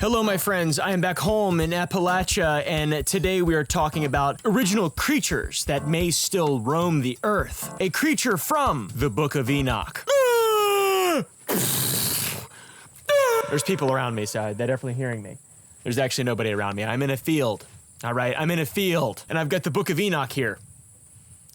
Hello, my friends. I am back home in Appalachia, and today we are talking about original creatures that may still roam the earth. A creature from the Book of Enoch. There's people around me, so they're definitely hearing me. There's actually nobody around me. I'm in a field. All right, I'm in a field, and I've got the Book of Enoch here.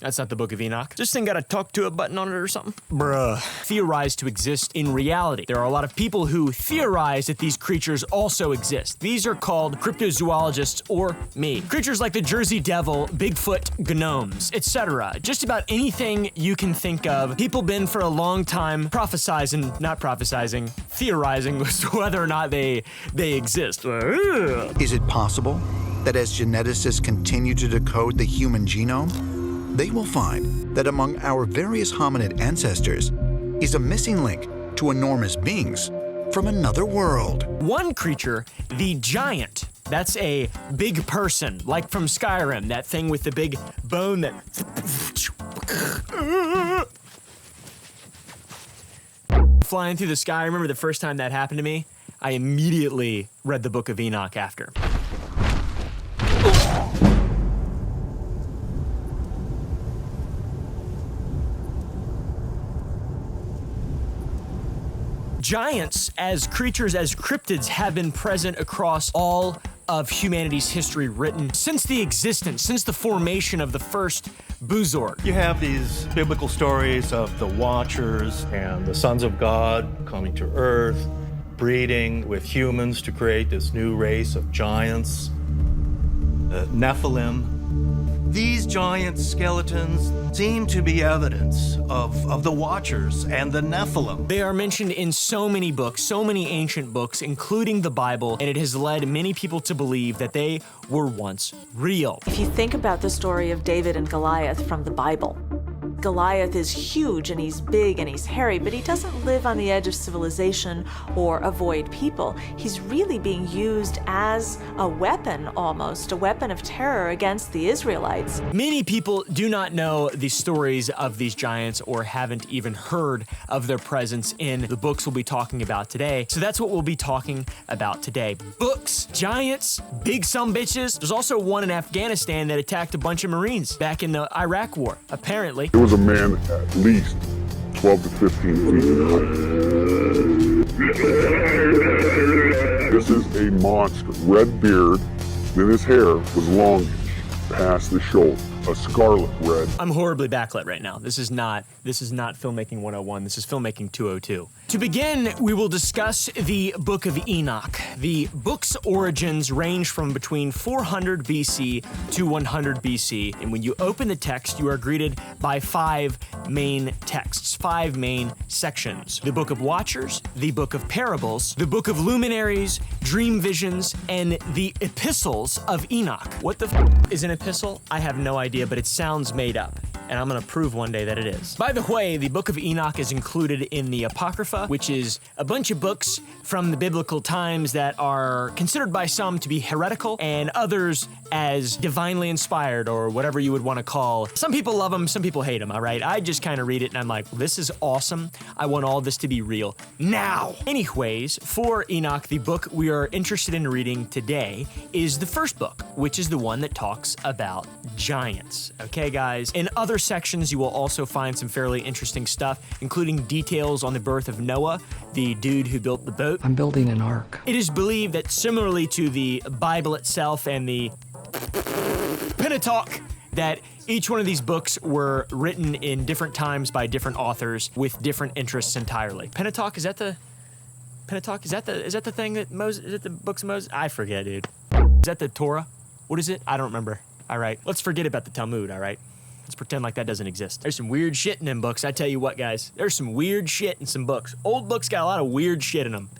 That's not the Book of Enoch. This thing got a talk to a button on it or something? Bruh. Theorized to exist in reality. There are a lot of people who theorize that these creatures also exist. These are called cryptozoologists or me. Creatures like the Jersey Devil, Bigfoot, gnomes, etc. Just about anything you can think of. People been for a long time theorizing as to whether or not they exist. Is it possible that as geneticists continue to decode the human genome, they will find that among our various hominid ancestors is a missing link to enormous beings from another world? One creature, the giant. That's a big person, like from Skyrim, that thing with the big bone that... Flying through the sky. I remember the first time that happened to me, I immediately read the Book of Enoch after. Giants as creatures, as cryptids, have been present across all of humanity's history written since the formation of the first Boozorg. You have these biblical stories of the Watchers and the sons of God coming to Earth, breeding with humans to create this new race of giants, Nephilim. These giant skeletons seem to be evidence of the Watchers and the Nephilim. They are mentioned in so many books, so many ancient books, including the Bible, and it has led many people to believe that they were once real. If you think about the story of David and Goliath from the Bible, Goliath is huge and he's big and he's hairy, but he doesn't live on the edge of civilization or avoid people. He's really being used as a weapon, almost, a weapon of terror against the Israelites. Many people do not know the stories of these giants or haven't even heard of their presence in the books we'll be talking about today. So that's what we'll be talking about today. Books, giants, big sumbitches. There's also one in Afghanistan that attacked a bunch of Marines back in the Iraq War, apparently. It was a man at least 12 to 15 feet in height. This is a monster. Red beard, then his hair was longish past the shoulder. A scarlet red. I'm horribly backlit right now. This is not filmmaking 101. This is filmmaking 202. To begin, we will discuss the Book of Enoch. The book's origins range from between 400 BC to 100 BC, and when you open the text, you are greeted by five main texts, five main sections. The Book of Watchers, the Book of Parables, the Book of Luminaries, Dream Visions, and the Epistles of Enoch. What the f is an epistle? I have no idea, but it sounds made up, and I'm gonna prove one day that it is. By the way, the Book of Enoch is included in the Apocrypha, which is a bunch of books from the biblical times that are considered by some to be heretical and others as divinely inspired, or whatever you would want to call. Some people love them, some people hate them, all right? I just kind of read it and I'm like, well, this is awesome. I want all this to be real now. Anyways, for Enoch, the book we are interested in reading today is the first book, which is the one that talks about giants. Okay, guys? In other sections, you will also find some fairly interesting stuff, including details on the birth of Noah, the dude who built the boat. I'm building an ark. It is believed that similarly to the Bible itself and the Pentateuch, that each one of these books were written in different times by different authors with different interests entirely. Pentateuch, is that the thing that Moses, is it the books of Moses? I forget, dude. Is that the Torah? What is it? I don't remember. All right, let's forget about the Talmud, all right? Let's pretend like that doesn't exist. There's some weird shit in them books, I tell you what, guys. There's some weird shit in some books. Old books got a lot of weird shit in them.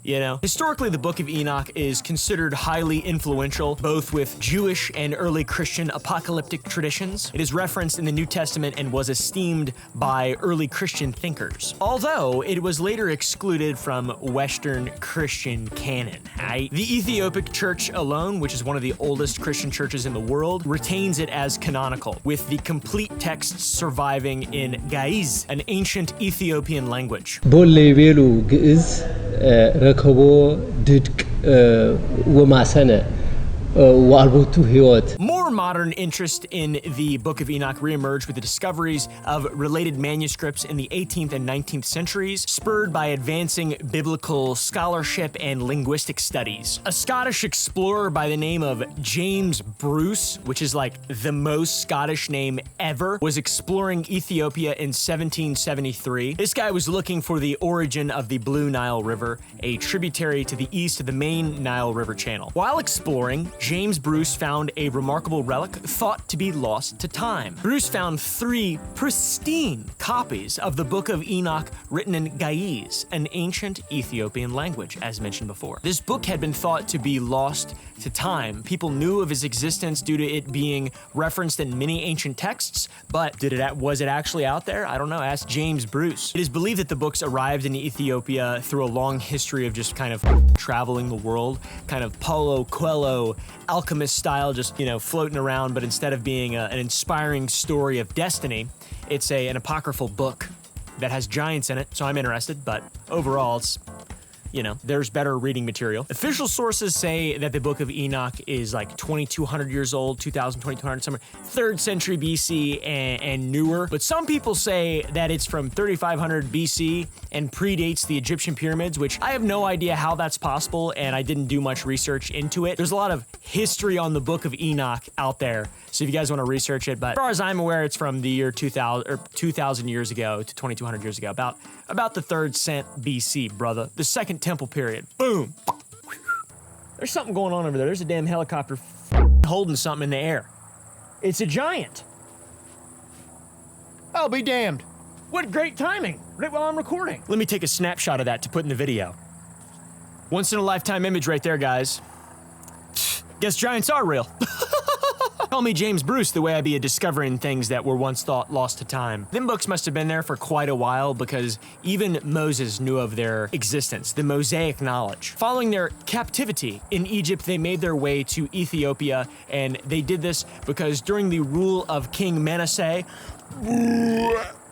You know, historically, the Book of Enoch is considered highly influential, both with Jewish and early Christian apocalyptic traditions. It is referenced in the New Testament and was esteemed by early Christian thinkers, although it was later excluded from Western Christian canon, right? The Ethiopic Church alone, which is one of the oldest Christian churches in the world, retains it as canonical, with the complete texts surviving in Ge'ez, an ancient Ethiopian language. ረከቦ ድድቅ ወማሰነ ወአልቦቱ ሕይወት More modern interest in the Book of Enoch reemerged with the discoveries of related manuscripts in the 18th and 19th centuries, spurred by advancing biblical scholarship and linguistic studies. A Scottish explorer by the name of James Bruce, which is like the most Scottish name ever, was exploring Ethiopia in 1773. This guy was looking for the origin of the Blue Nile River, a tributary to the east of the main Nile River channel. While exploring, James Bruce found a remarkable relic thought to be lost to time. Bruce found 3 pristine copies of the Book of Enoch written in Ge'ez, an ancient Ethiopian language, as mentioned before. This book had been thought to be lost to time. People knew of his existence due to it being referenced in many ancient texts, but was it actually out there? I don't know. Ask James Bruce. It is believed that the books arrived in Ethiopia through a long history of just kind of traveling the world, kind of Paulo Coelho, alchemist style, just, floating around, but instead of being an inspiring story of destiny, it's an apocryphal book that has giants in it, so I'm interested, but overall, it's, there's better reading material. Official sources say that the Book of Enoch is like 2,200 years old, 2,000, 2,200, somewhere, 3rd century BC and newer. But some people say that it's from 3,500 BC and predates the Egyptian pyramids, which I have no idea how that's possible, and I didn't do much research into it. There's a lot of history on the Book of Enoch out there, so if you guys want to research it, but as far as I'm aware, it's from the year 2000 or 2,000 years ago to 2,200 years ago, about the 3rd cent BC, brother. The Second Temple period. Boom. There's something going on over there. There's a damn helicopter holding something in the air. It's a giant. I'll be damned. What great timing, right while I'm recording. Let me take a snapshot of that to put in the video. Once in a lifetime image right there, guys. Guess giants are real. Call me James Bruce the way I be discovering things that were once thought lost to time. Them books must have been there for quite a while because even Moses knew of their existence, the Mosaic knowledge. Following their captivity in Egypt, they made their way to Ethiopia, and they did this because during the rule of King Manasseh,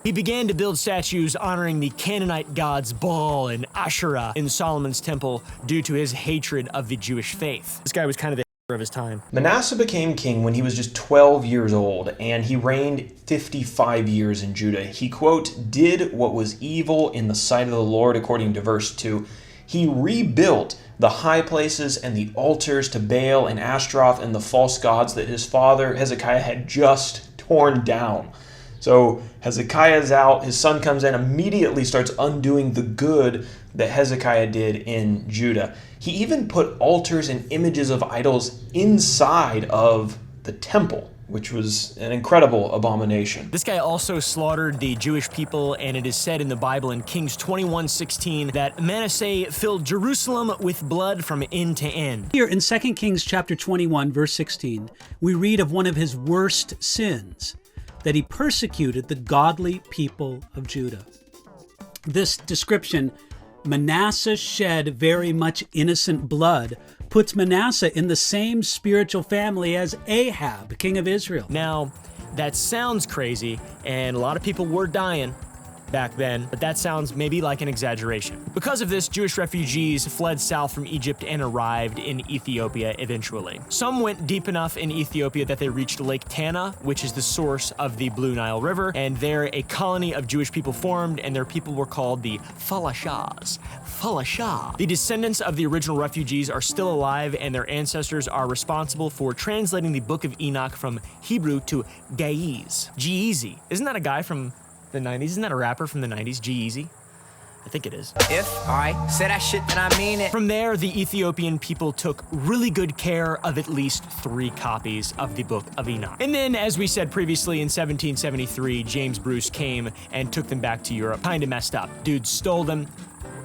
he began to build statues honoring the Canaanite gods Baal and Asherah in Solomon's temple due to his hatred of the Jewish faith. This guy was kind of the of his time. Manasseh became king when he was just 12 years old, and he reigned 55 years in Judah. He, quote, did what was evil in the sight of the Lord, according to verse 2. He rebuilt the high places and the altars to Baal and Ashtaroth and the false gods that his father Hezekiah had just torn down. So Hezekiah's out, his son comes in, immediately starts undoing the good that Hezekiah did in Judah. He even put altars and images of idols inside of the temple, which was an incredible abomination. This guy also slaughtered the Jewish people, and it is said in the Bible in Kings 21:16 that Manasseh filled Jerusalem with blood from end to end. Here in 2 Kings chapter 21, verse 16, we read of one of his worst sins, that he persecuted the godly people of Judah. This description, Manasseh shed very much innocent blood, puts Manasseh in the same spiritual family as Ahab, king of Israel. Now, that sounds crazy, and a lot of people were dying back then, but that sounds maybe like an exaggeration. Because of this, Jewish refugees fled south from Egypt and arrived in Ethiopia eventually. Some went deep enough in Ethiopia that they reached Lake Tana, which is the source of the Blue Nile River, and there a colony of Jewish people formed, and their people were called the Falashas. Falashah. The descendants of the original refugees are still alive, and their ancestors are responsible for translating the Book of Enoch from Hebrew to Ge'ez. G-Eazy. Isn't that a guy from the 90s? Isn't that a rapper from the 90s? G-Eazy? I think it is. If I say that shit, then I mean it. From there, the Ethiopian people took really good care of at least 3 copies of the Book of Enoch. And then, as we said previously, in 1773, James Bruce came and took them back to Europe. Kinda messed up. Dude stole them.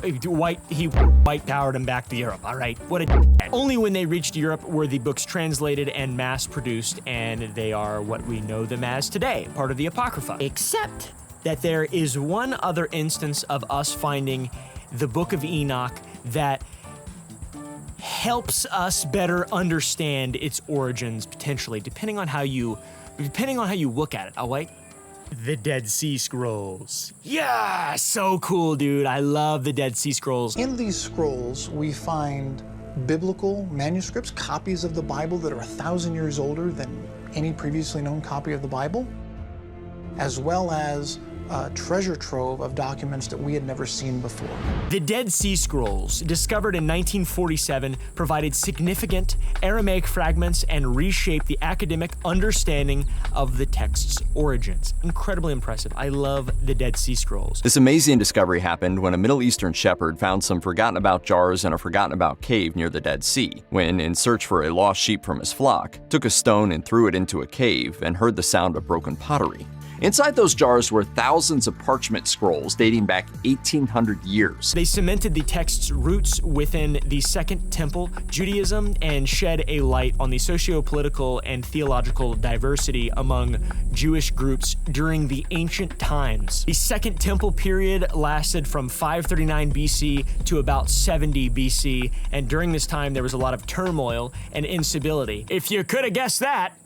He white-powered them back to Europe, all right? What a d***. Only when they reached Europe were the books translated and mass-produced, and they are what we know them as today, part of the Apocrypha. Except that there is one other instance of us finding the Book of Enoch that helps us better understand its origins, potentially, depending on how you look at it, all right? The Dead Sea Scrolls. Yeah, so cool, dude. I love the Dead Sea Scrolls. In these scrolls, we find biblical manuscripts, copies of the Bible that are 1,000 years older than any previously known copy of the Bible, as well as a treasure trove of documents that we had never seen before. The Dead Sea Scrolls, discovered in 1947, provided significant Aramaic fragments and reshaped the academic understanding of the text's origins. Incredibly impressive. I love the Dead Sea Scrolls. This amazing discovery happened when a Middle Eastern shepherd found some forgotten about jars in a forgotten about cave near the Dead Sea, when, in search for a lost sheep from his flock, took a stone and threw it into a cave and heard the sound of broken pottery. Inside those jars were thousands of parchment scrolls dating back 1,800 years. They cemented the text's roots within the Second Temple Judaism and shed a light on the socio-political and theological diversity among Jewish groups during the ancient times. The Second Temple period lasted from 539 BC to about 70 BC, and during this time there was a lot of turmoil and instability. If you could have guessed that,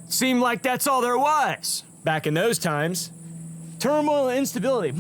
seemed like that's all there was. Back in those times, turmoil and instability.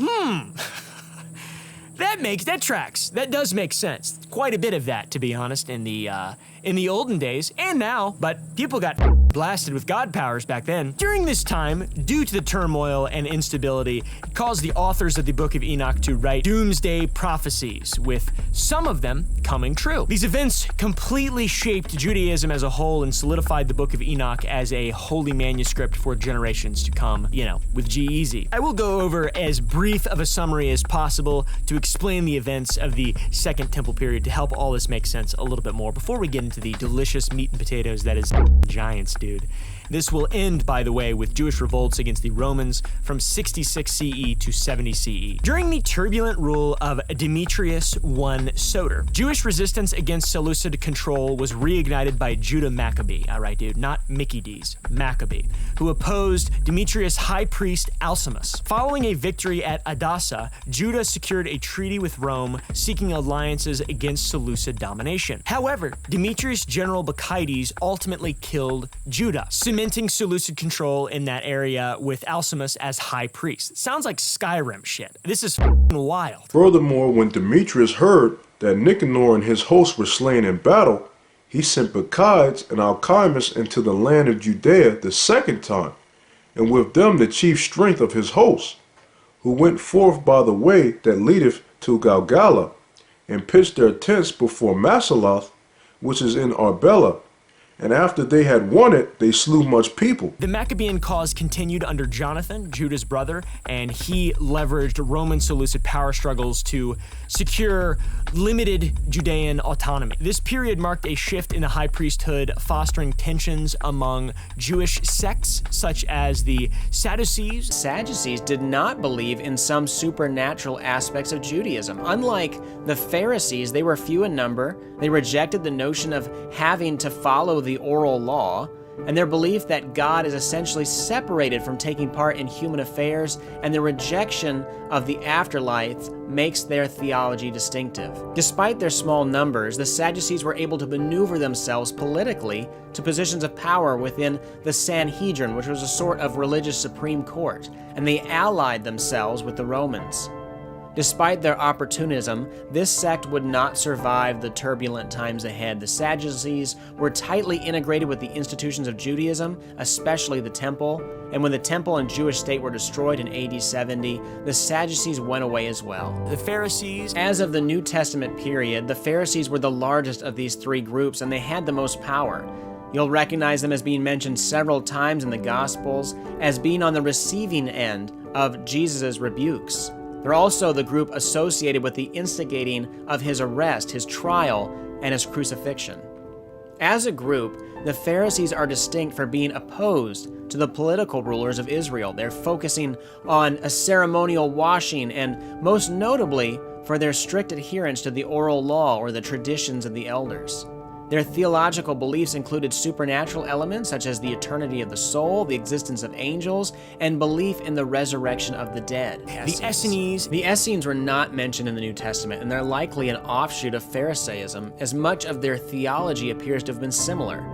That tracks. That does make sense. Quite a bit of that, to be honest, in the olden days and now, but people got blasted with God powers back then. During this time, due to the turmoil and instability, it caused the authors of the Book of Enoch to write doomsday prophecies, with some of them coming true. These events completely shaped Judaism as a whole and solidified the Book of Enoch as a holy manuscript for generations to come, with G-Easy. I will go over as brief of a summary as possible to explain the events of the Second Temple period to help all this make sense a little bit more before we get into the delicious meat and potatoes that is giants, dude. This will end, by the way, with Jewish revolts against the Romans from 66 CE to 70 CE. During the turbulent rule of Demetrius I Soter, Jewish resistance against Seleucid control was reignited by Judah Maccabee, alright dude, not Mickey D's, Maccabee, who opposed Demetrius' high priest Alcimus. Following a victory at Adassa, Judah secured a treaty with Rome seeking alliances against Seleucid domination. However, Demetrius' general Bacchides ultimately killed Judah, cementing Seleucid control in that area with Alcimus as high priest. Sounds like Skyrim shit. This is wild. Furthermore, when Demetrius heard that Nicanor and his hosts were slain in battle, he sent Bacchides and Alcimus into the land of Judea the second time, and with them the chief strength of his hosts, who went forth by the way that leadeth to Galgala, and pitched their tents before Masaloth, which is in Arbela. And after they had won it, they slew much people. The Maccabean cause continued under Jonathan, Judah's brother, and he leveraged Roman Seleucid power struggles to secure limited Judean autonomy. This period marked a shift in the high priesthood, fostering tensions among Jewish sects such as the Sadducees. Sadducees did not believe in some supernatural aspects of Judaism. Unlike the Pharisees, they were few in number. They rejected the notion of having to follow the oral law, and their belief that God is essentially separated from taking part in human affairs, and the rejection of the afterlife makes their theology distinctive. Despite their small numbers, the Sadducees were able to maneuver themselves politically to positions of power within the Sanhedrin, which was a sort of religious supreme court, and they allied themselves with the Romans. Despite their opportunism, this sect would not survive the turbulent times ahead. The Sadducees were tightly integrated with the institutions of Judaism, especially the temple, and when the temple and Jewish state were destroyed in AD 70, the Sadducees went away as well. The Pharisees. As of the New Testament period, the Pharisees were the largest of these three groups, and they had the most power. You'll recognize them as being mentioned several times in the Gospels as being on the receiving end of Jesus' rebukes. They're also the group associated with the instigating of his arrest, his trial, and his crucifixion. As a group, the Pharisees are distinct for being opposed to the political rulers of Israel. They're focusing on a ceremonial washing, and most notably for their strict adherence to the oral law or the traditions of the elders. Their theological beliefs included supernatural elements such as the eternity of the soul, the existence of angels, and belief in the resurrection of the dead. The Essenes. The Essenes were not mentioned in the New Testament, and they're likely an offshoot of Pharisaism, as much of their theology appears to have been similar.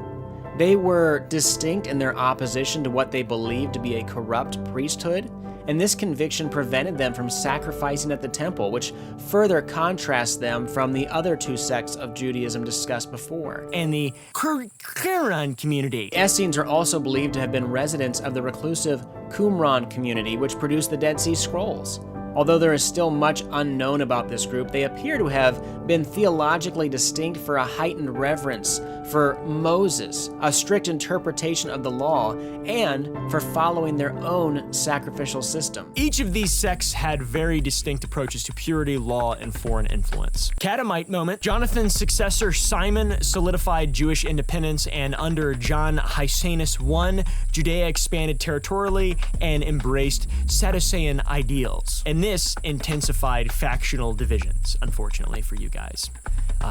They were distinct in their opposition to what they believed to be a corrupt priesthood, and this conviction prevented them from sacrificing at the temple, which further contrasts them from the other two sects of Judaism discussed before. And the Qumran community. Essenes are also believed to have been residents of the reclusive Qumran community, which produced the Dead Sea Scrolls. Although there is still much unknown about this group, they appear to have been theologically distinct for a heightened reverence for Moses, a strict interpretation of the law, and for following their own sacrificial system. Each of these sects had very distinct approaches to purity, law, and foreign influence. Catamite moment. Jonathan's successor Simon solidified Jewish independence, and under John Hyrcanus I, Judea expanded territorially and embraced Sadducean ideals. And this intensified factional divisions, unfortunately for you guys.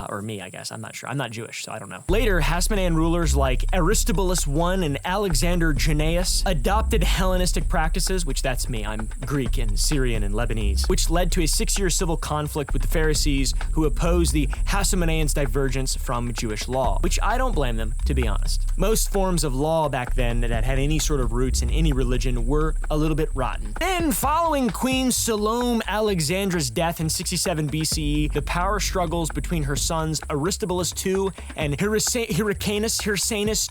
Or me, I guess. I'm not sure. I'm not Jewish, so I don't know. Later, Hasmonean rulers like Aristobulus I and Alexander Jannaeus adopted Hellenistic practices, which that's me. I'm Greek and Syrian and Lebanese, which led to a 6-year civil conflict with the Pharisees, who opposed the Hasmoneans' divergence from Jewish law, which I don't blame them, to be honest. Most forms of law back then that had any sort of roots in any religion were a little bit rotten. Then, following Queen Salome Alexandra's death in 67 BCE, the power struggles between her sons Aristobulus II and Hyrcanus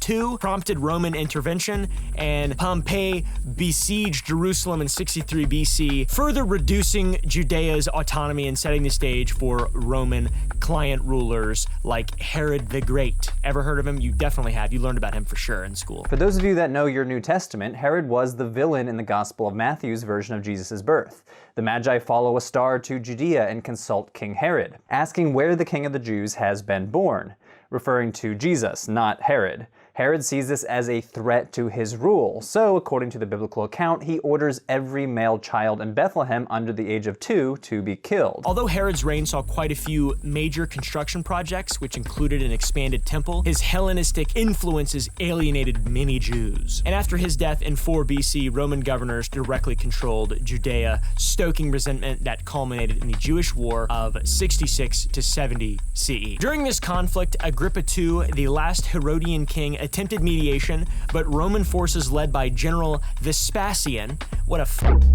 II prompted Roman intervention, and Pompey besieged Jerusalem in 63 BC, further reducing Judea's autonomy and setting the stage for Roman client rulers like Herod the Great. Ever heard of him? You definitely have. You learned about him for sure in school. For those of you that know your New Testament, Herod was the villain in the Gospel of Matthew's version of Jesus' birth. The Magi follow a star to Judea and consult King Herod, asking where the King of the Jews has been born, referring to Jesus, not Herod. Herod sees this as a threat to his rule, so according to the biblical account, he orders every male child in Bethlehem under the age of 2 to be killed. Although Herod's reign saw quite a few major construction projects, which included an expanded temple, his Hellenistic influences alienated many Jews. And after his death in 4 BC, Roman governors directly controlled Judea, stoking resentment that culminated in the Jewish War of 66 to 70 CE. During this conflict, Agrippa II, the last Herodian king, attempted mediation, but Roman forces led by General Vespasian, what a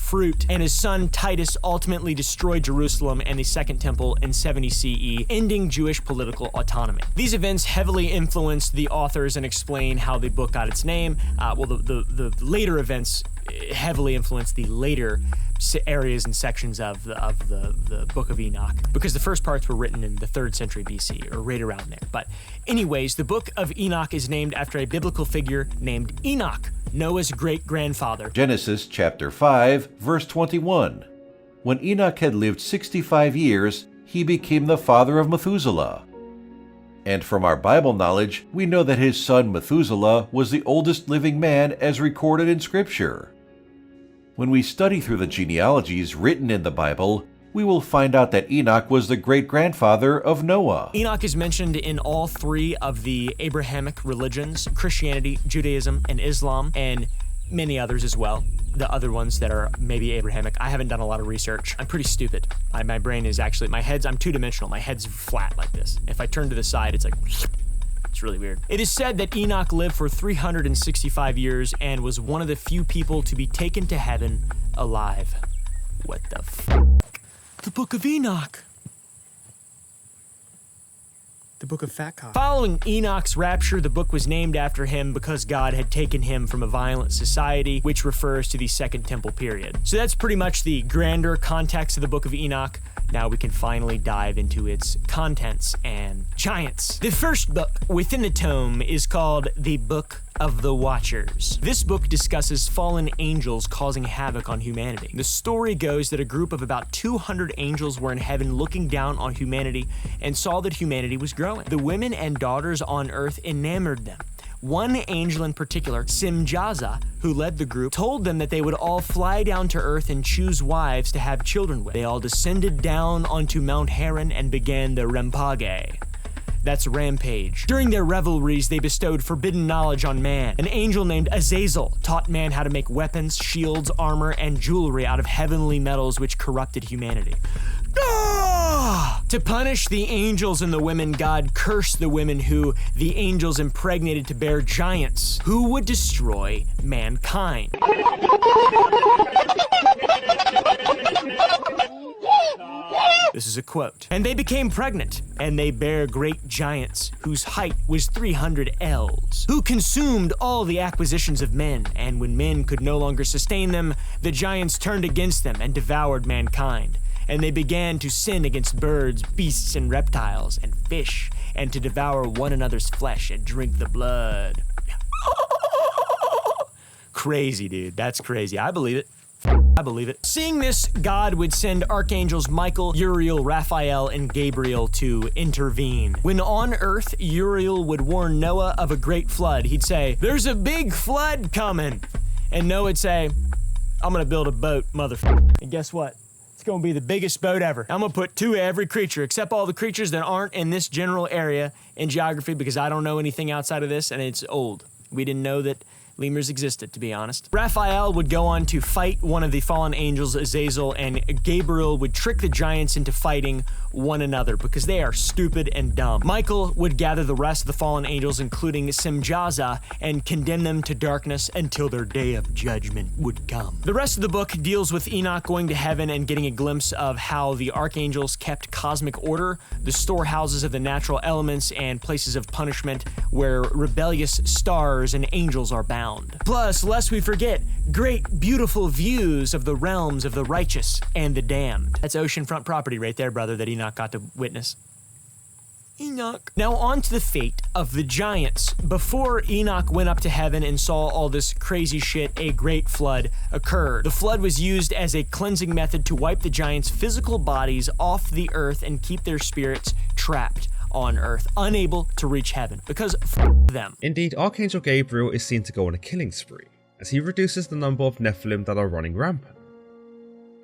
fruit, and his son Titus ultimately destroyed Jerusalem and the Second Temple in 70 CE, ending Jewish political autonomy. These events heavily influenced the authors and explain how the book got its name. The later events heavily influenced the later areas and sections of the Book of Enoch, because the first parts were written in the 3rd century BC, or right around there. But anyways, the Book of Enoch is named after a biblical figure named Enoch, Noah's great-grandfather. Genesis chapter 5, verse 21. When Enoch had lived 65 years, he became the father of Methuselah. And from our Bible knowledge, we know that his son Methuselah was the oldest living man as recorded in Scripture. When we study through the genealogies written in the Bible, we will find out that Enoch was the great-grandfather of Noah. Enoch is mentioned in all 3 of the Abrahamic religions, Christianity, Judaism, and Islam, and many others as well. The other ones that are maybe Abrahamic. I haven't done a lot of research. I'm pretty stupid. My brain is actually, I'm two-dimensional. My head's flat like this. If I turn to the side, it's like, it's really weird. It is said that Enoch lived for 365 years and was one of the few people to be taken to heaven alive. What the fuck? The Book of Enoch. The Book of Fat Cock. Following Enoch's rapture, the book was named after him because God had taken him from a violent society, which refers to the Second Temple period. So that's pretty much the grander context of the Book of Enoch. Now we can finally dive into its contents and giants. The first book within the tome is called the Book of the Watchers. This book discusses fallen angels causing havoc on humanity. The story goes that a group of about 200 angels were in heaven looking down on humanity and saw that humanity was growing. The women and daughters on earth enamored them. One angel in particular, Simjaza, who led the group, told them that they would all fly down to earth and choose wives to have children with. They all descended down onto Mount Haran and began the Rempage. That's rampage. During their revelries, they bestowed forbidden knowledge on man. An angel named Azazel taught man how to make weapons, shields, armor, and jewelry out of heavenly metals which corrupted humanity. To punish the angels and the women, God cursed the women who the angels impregnated to bear giants who would destroy mankind. This is a quote. And they became pregnant, and they bare great giants, whose height was 300 ells, who consumed all the acquisitions of men, and when men could no longer sustain them, the giants turned against them and devoured mankind. And they began to sin against birds, beasts, and reptiles, and fish, and to devour one another's flesh and drink the blood. Crazy, dude. That's crazy. I believe it. I believe it. Seeing this, God would send archangels Michael, Uriel, Raphael, and Gabriel to intervene. When on earth, Uriel would warn Noah of a great flood. He'd say, "There's a big flood coming." And Noah would say, "I'm gonna build a boat, motherfucker." And guess what? It's gonna be the biggest boat ever. I'm gonna put 2 of every creature, except all the creatures that aren't in this general area in geography, because I don't know anything outside of this, and it's old. We didn't know that lemurs existed, to be honest. Raphael would go on to fight one of the fallen angels, Azazel, and Gabriel would trick the giants into fighting one another because they are stupid and dumb. Michael would gather the rest of the fallen angels, including Simjaza, and condemn them to darkness until their day of judgment would come. The rest of the book deals with Enoch going to heaven and getting a glimpse of how the archangels kept cosmic order, the storehouses of the natural elements, and places of punishment where rebellious stars and angels are bound. Plus, lest we forget, great, beautiful views of the realms of the righteous and the damned. That's oceanfront property right there, brother, that Enoch got to witness. Enoch. Now on to the fate of the giants. Before Enoch went up to heaven and saw all this crazy shit, a great flood occurred. The flood was used as a cleansing method to wipe the giants' physical bodies off the earth and keep their spirits trapped on earth, unable to reach heaven, because them. Indeed, Archangel Gabriel is seen to go on a killing spree, as he reduces the number of Nephilim that are running rampant.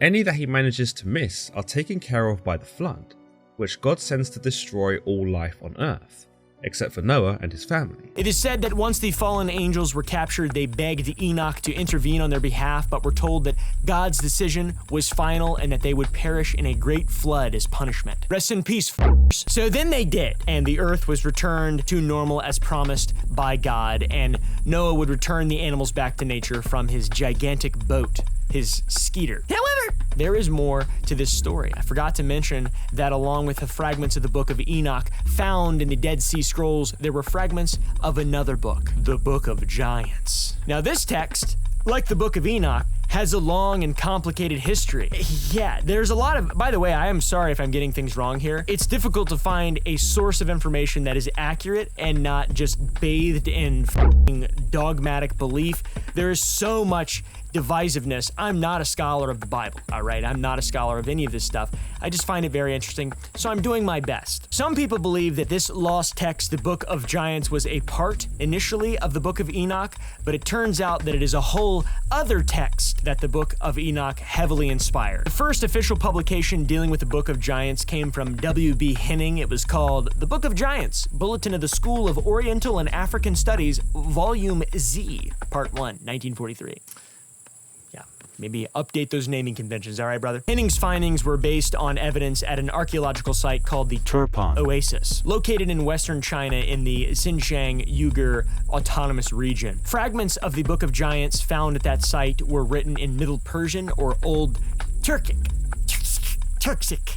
Any that he manages to miss are taken care of by the flood, which God sends to destroy all life on earth, except for Noah and his family. It is said that once the fallen angels were captured, they begged Enoch to intervene on their behalf, but were told that God's decision was final and that they would perish in a great flood as punishment. Rest in peace, f***ers. So then they did, and the earth was returned to normal as promised by God, and Noah would return the animals back to nature from his gigantic boat, his skeeter. However, there is more to this story. I forgot to mention that along with the fragments of the Book of Enoch found in the Dead Sea Scrolls, there were fragments of another book, the Book of Giants. Now this text, like the Book of Enoch, has a long and complicated history. Yeah, there's a lot of, by the way, I am sorry if I'm getting things wrong here. It's difficult to find a source of information that is accurate and not just bathed in f***ing dogmatic belief. There is so much divisiveness. I'm not a scholar of the Bible, all right? I'm not a scholar of any of this stuff. I just find it very interesting, so I'm doing my best. Some people believe that this lost text, the Book of Giants, was a part, initially, of the Book of Enoch, but it turns out that it is a whole other text that the Book of Enoch heavily inspired. The first official publication dealing with the Book of Giants came from W.B. Henning. It was called The Book of Giants, Bulletin of the School of Oriental and African Studies, Volume Z, Part 1, 1943. Maybe update those naming conventions, all right, brother? Henning's findings were based on evidence at an archaeological site called the Turpan Oasis, located in western China in the Xinjiang Uyghur Autonomous Region. Fragments of the Book of Giants found at that site were written in Middle Persian or Old Turkic.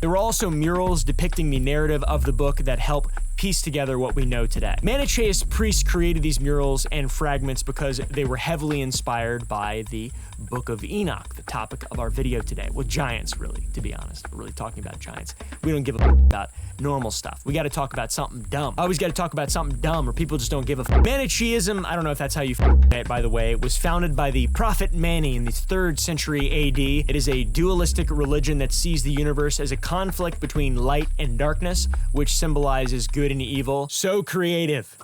There were also murals depicting the narrative of the book that help piece together what we know today. Manichaeist priests created these murals and fragments because they were heavily inspired by the Book of Enoch, the topic of our video today. Well, giants, really, to be honest. We're really talking about giants. We don't give a about normal stuff. We got to talk about something dumb. I always got to talk about something dumb or people just don't give a Manichaeism, I don't know if that's how you it, by the way, was founded by the prophet Mani in the 3rd century AD. It is a dualistic religion that sees the universe as a conflict between light and darkness, which symbolizes good and evil. So creative.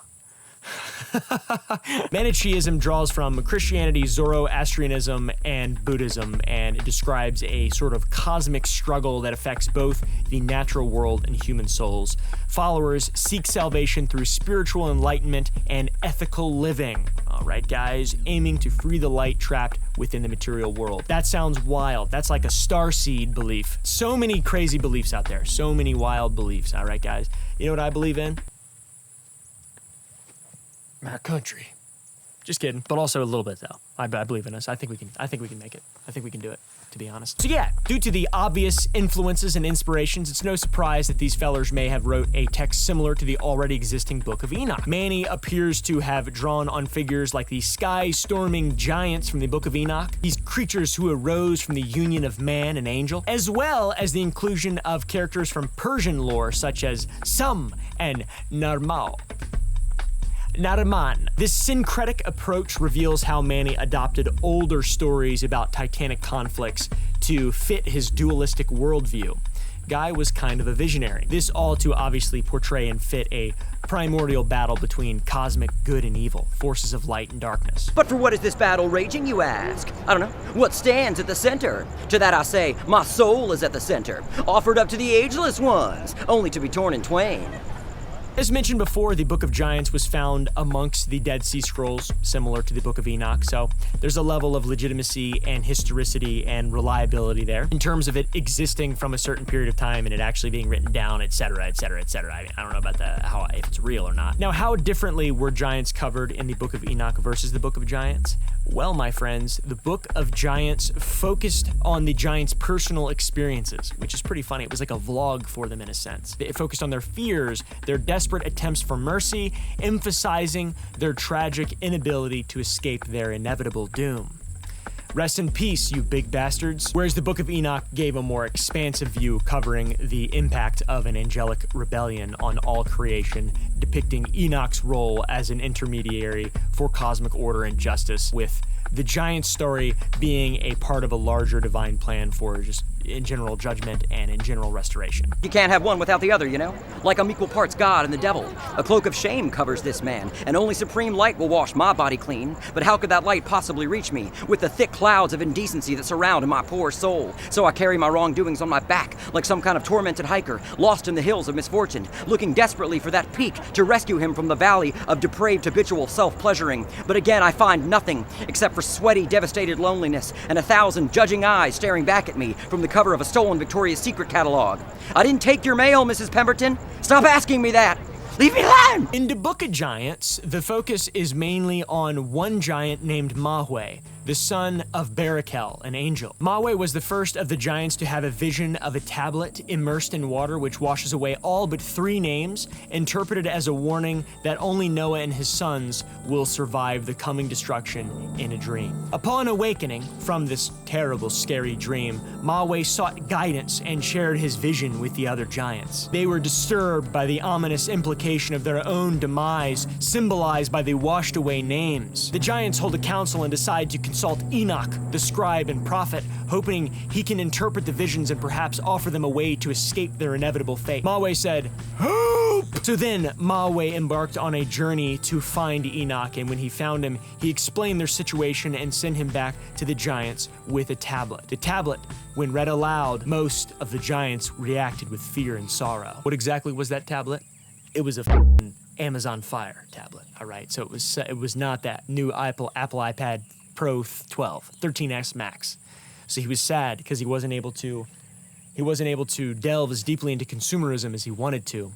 Manichaeism draws from Christianity, Zoroastrianism, and Buddhism, and it describes a sort of cosmic struggle that affects both the natural world and human souls. Followers seek salvation through spiritual enlightenment and ethical living. All right, guys, aiming to free the light trapped within the material world. That sounds wild. That's like a starseed belief. So many crazy beliefs out there. So many wild beliefs. All right, guys. You know what I believe in? Our country. Just kidding, but also a little bit though. I believe in us. I think we can make it. I think we can do it, to be honest. So yeah, due to the obvious influences and inspirations, it's no surprise that these fellers may have wrote a text similar to the already existing Book of Enoch. Manny appears to have drawn on figures like the sky-storming giants from the Book of Enoch, these creatures who arose from the union of man and angel, as well as the inclusion of characters from Persian lore such as Sam and Narmal. Nariman. This syncretic approach reveals how Manny adopted older stories about titanic conflicts to fit his dualistic worldview. Guy was kind of a visionary. This all to obviously portray and fit a primordial battle between cosmic good and evil, forces of light and darkness. But for what is this battle raging, you ask? I don't know. What stands at the center? To that I say, my soul is at the center, offered up to the ageless ones, only to be torn in twain. As mentioned before, the Book of Giants was found amongst the Dead Sea Scrolls, similar to the Book of Enoch, so there's a level of legitimacy and historicity and reliability there in terms of it existing from a certain period of time and it actually being written down, etc., etc., etc. I mean, I don't know about if it's real or not. Now, how differently were giants covered in the Book of Enoch versus the Book of Giants? Well, my friends, the Book of Giants focused on the giants' personal experiences, which is pretty funny. It was like a vlog for them in a sense. It focused on their fears, their desperate attempts for mercy, emphasizing their tragic inability to escape their inevitable doom. Rest in peace, you big bastards. Whereas the Book of Enoch gave a more expansive view covering the impact of an angelic rebellion on all creation, depicting Enoch's role as an intermediary for cosmic order and justice, with the giant story being a part of a larger divine plan for just in general judgment and in general restoration. You can't have one without the other, you know? Like I'm equal parts God and the devil. A cloak of shame covers this man, and only supreme light will wash my body clean. But how could that light possibly reach me with the thick clouds of indecency that surround my poor soul? So I carry my wrongdoings on my back like some kind of tormented hiker, lost in the hills of misfortune, looking desperately for that peak to rescue him from the valley of depraved habitual self-pleasuring. But again, I find nothing except for sweaty, devastated loneliness and 1,000 judging eyes staring back at me from the cover of a stolen Victoria's Secret catalog. I didn't take your mail, Mrs. Pemberton. Stop asking me that. Leave me alone! In the Book of Giants, the focus is mainly on one giant named Mahwe, the son of Barakel, an angel. Mahwe was the first of the giants to have a vision of a tablet immersed in water which washes away all but 3 names, interpreted as a warning that only Noah and his sons will survive the coming destruction in a dream. Upon awakening from this terrible, scary dream, Mahwe sought guidance and shared his vision with the other giants. They were disturbed by the ominous implication of their own demise, symbolized by the washed away names. The giants hold a council and decide to consult Enoch, the scribe and prophet, hoping he can interpret the visions and perhaps offer them a way to escape their inevitable fate. Mahwe said, "Help!" So then Mahwe embarked on a journey to find Enoch, and when he found him, he explained their situation and sent him back to the giants with a tablet. The tablet, when read aloud, most of the giants reacted with fear and sorrow. What exactly was that tablet? It was a Amazon Fire tablet, all right? So it was not that new Apple iPad Pro 12, 13X Max. So he was sad because he wasn't able to delve as deeply into consumerism as he wanted to.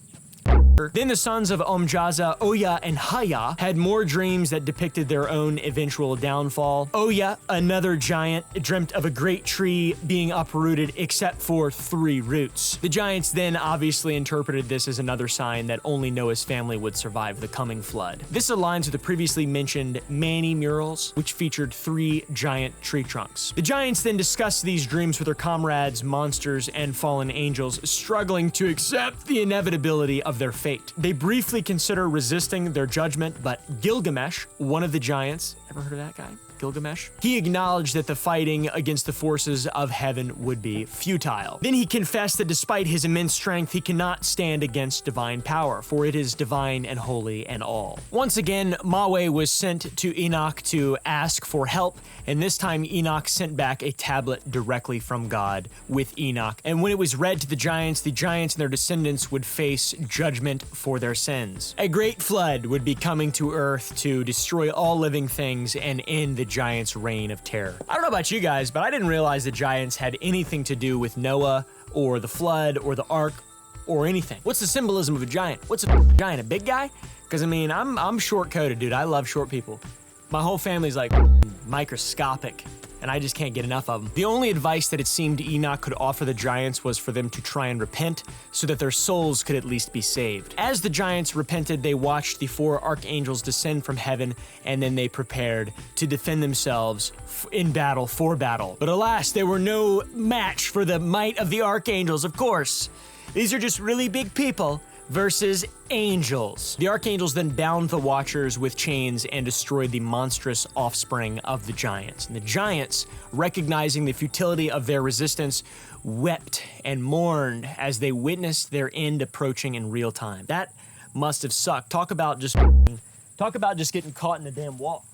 Then the sons of Omjaza, Oya, and Haya had more dreams that depicted their own eventual downfall. Oya, another giant, dreamt of a great tree being uprooted except for 3 roots. The giants then obviously interpreted this as another sign that only Noah's family would survive the coming flood. This aligns with the previously mentioned Manny murals, which featured 3 giant tree trunks. The giants then discussed these dreams with their comrades, monsters, and fallen angels, struggling to accept the inevitability of their fate. They briefly consider resisting their judgment, but Gilgamesh, one of the giants, ever heard of that guy? Gilgamesh? He acknowledged that the fighting against the forces of heaven would be futile. Then he confessed that despite his immense strength, he cannot stand against divine power, for it is divine and holy and all. Once again, Mahweh was sent to Enoch to ask for help, and this time Enoch sent back a tablet directly from God with Enoch. And when it was read to the giants and their descendants would face judgment for their sins. A great flood would be coming to earth to destroy all living things and end the giants' reign of terror. I don't know about you guys, but I didn't realize the giants had anything to do with Noah or the flood or the ark or anything. What's the symbolism of a giant? What's a giant, a big guy? Because I mean, I'm short-coated, dude. I love short people. My whole family's like microscopic, and I just can't get enough of them. The only advice that it seemed Enoch could offer the giants was for them to try and repent so that their souls could at least be saved. As the giants repented, they watched the 4 archangels descend from heaven, and then they prepared to defend themselves in battle for battle. But alas, they were no match for the might of the archangels, of course. These are just really big people versus angels. The archangels then bound the watchers with chains and destroyed the monstrous offspring of the giants. And the giants, recognizing the futility of their resistance, wept and mourned as they witnessed their end approaching in real time. That must have sucked. Talk about just getting caught in a damn wall.